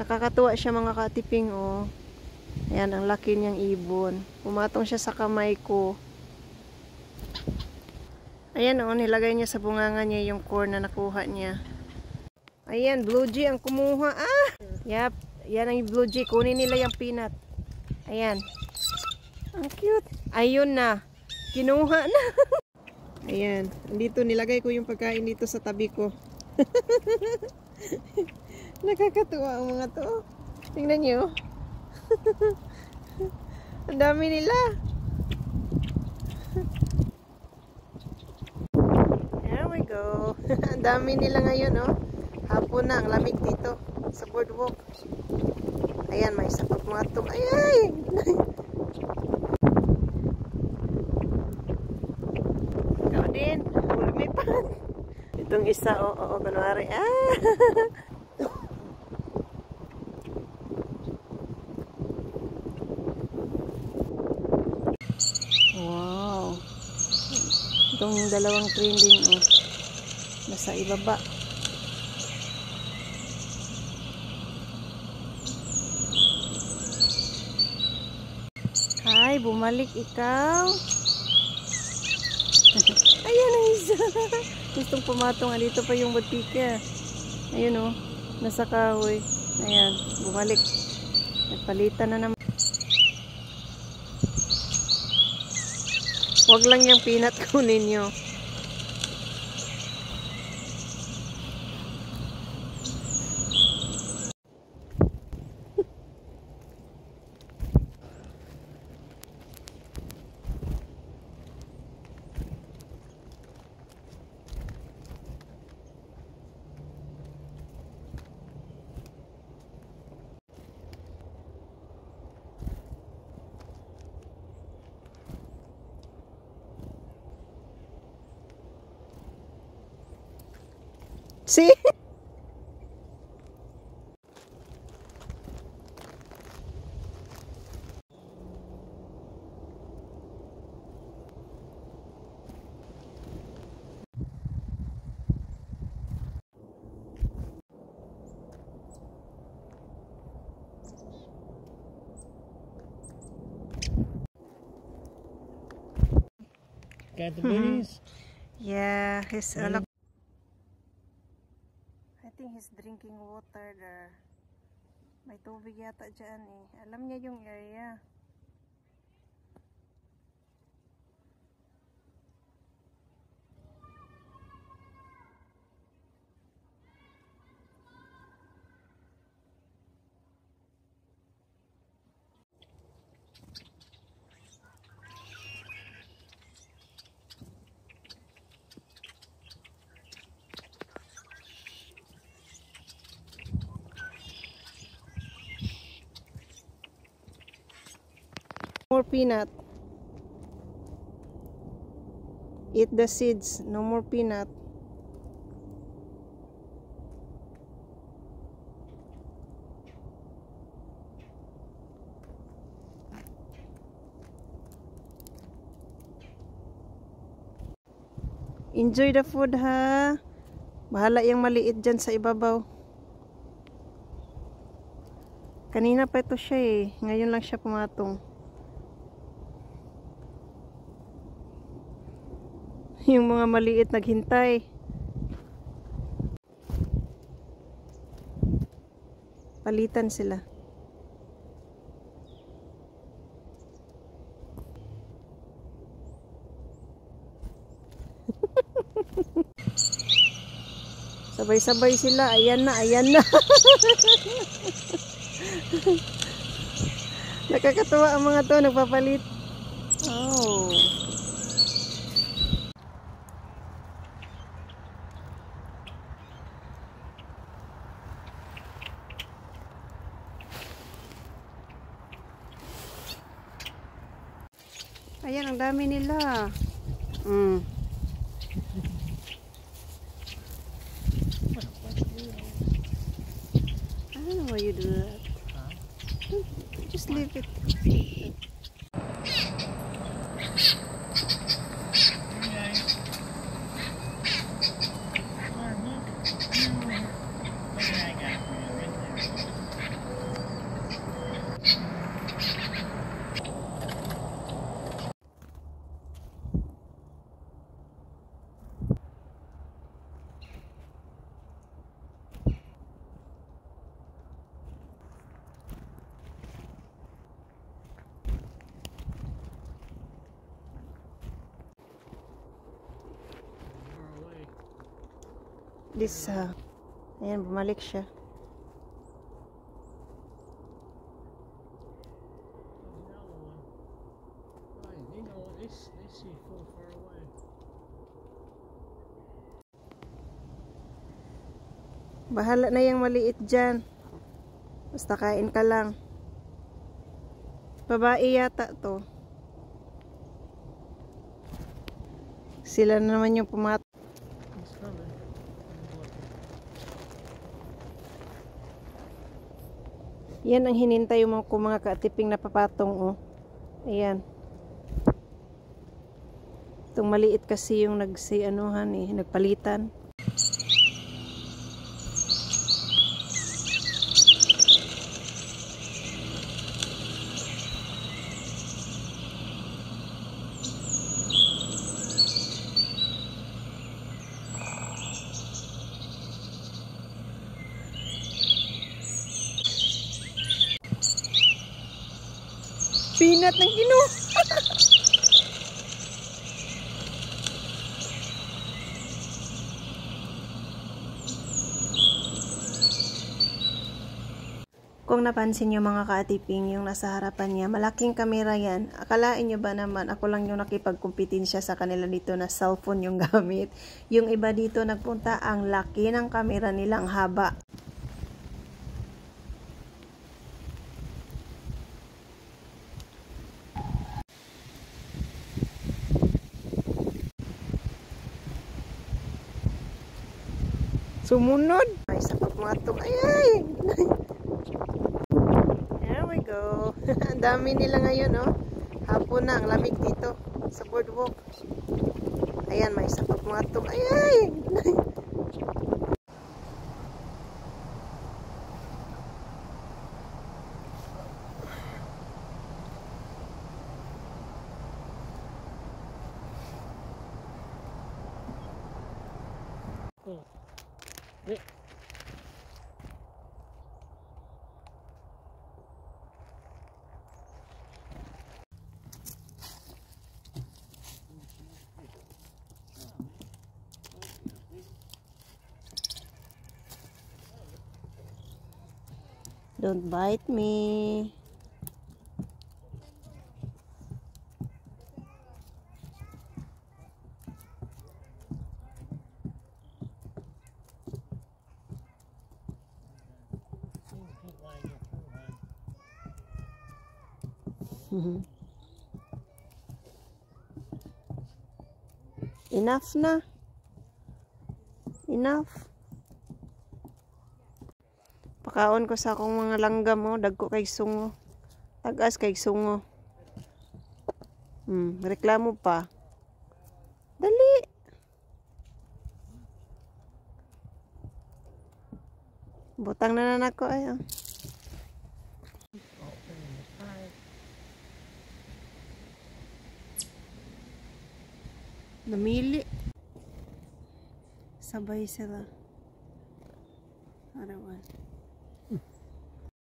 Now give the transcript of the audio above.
Nakakatuwa siya mga katiping, oh. Ayan, ang laki niyang ibon. Pumatong siya sa kamay ko. Ayan, oh, nilagay niya sa bunganga niya yung corn na nakuha niya. Ayan, blue jay ang kumuha. Ah! Yep, yan ang blue jay. Kunin nila yung peanut. Ayan. Ang cute. Ayun na. Kinuha na. Ayan. Dito, nilagay ko yung pagkain dito sa tabi ko. Nakakatuwa ang mga to. Tingnan nyo. Ang dami nila. There we go. Ang dami nila ngayon, oh. Hapon na, ang lamig dito sa boardwalk. Ayan, may isa pa mga to. Ay! Ikaw din. Lumipan. Itong isa, oo, kunwari. Ah! Wow. Itong dalawang trending, oh. Nasa ibaba. Hi, bumalik ikaw. Ayan ang isa. Gustong pumatong. Dito pa yung butika. Ayun, oh. Nasa kahoy. Ayan, bumalik. Nagpalitan na naman. Huwag lang yung peanut kunin nyo. See? Got the berries? Yeah, he's I think he's drinking water there. May tubig yata dyan eh. Alam niya yung area. More peanut. Eat the seeds. No more peanut. Enjoy the food, ha. Bahala yung maliit dyan sa ibabaw. Kanina pa ito siya eh. Ngayon lang siya pumatong. Yung mga maliit naghintay. Palitan sila. Sabay-sabay sila. Ayan na, ayan na. Nakakatuwa ang mga to, nagpapalit. Oh. Ayan, ang dami nila. I don't know why you do that. Just leave it. this, ayan, bumalik siya. Bahala na yung maliit dyan. Basta kain ka lang. Babae yata to. Sila na naman yung pumat. Yan ang hinintay mo ko mga katiping na papatong, oh. Ayan. Itong maliit kasi yung nagsianuhan eh, nagpalitan. Pinat ng Ginoo. Kung napansin nyo mga kaatiping, yung nasa harapan niya, malaking kamera yan. Akalain nyo ba naman, ako lang yung nakipagkumpetensya sa kanila dito na cellphone yung gamit. Yung iba dito nagpunta, ang laki ng kamera nilang haba. Sumunod. Ay, sapat mga ito. Ay! There we go. Ang dami nila ngayon, oh. Hapon na, ang lamig dito sa boardwalk. Ayan, may sapat mga ito. Ay! Don't bite me. Enough na. Enough. Pakaon ko sa akong mga langgam, oh. Dagko kay sungo. Tagas kay sungo. Reklamo pa. Dali. Butang na nako ay. Namili. Sabay sila. Arawan.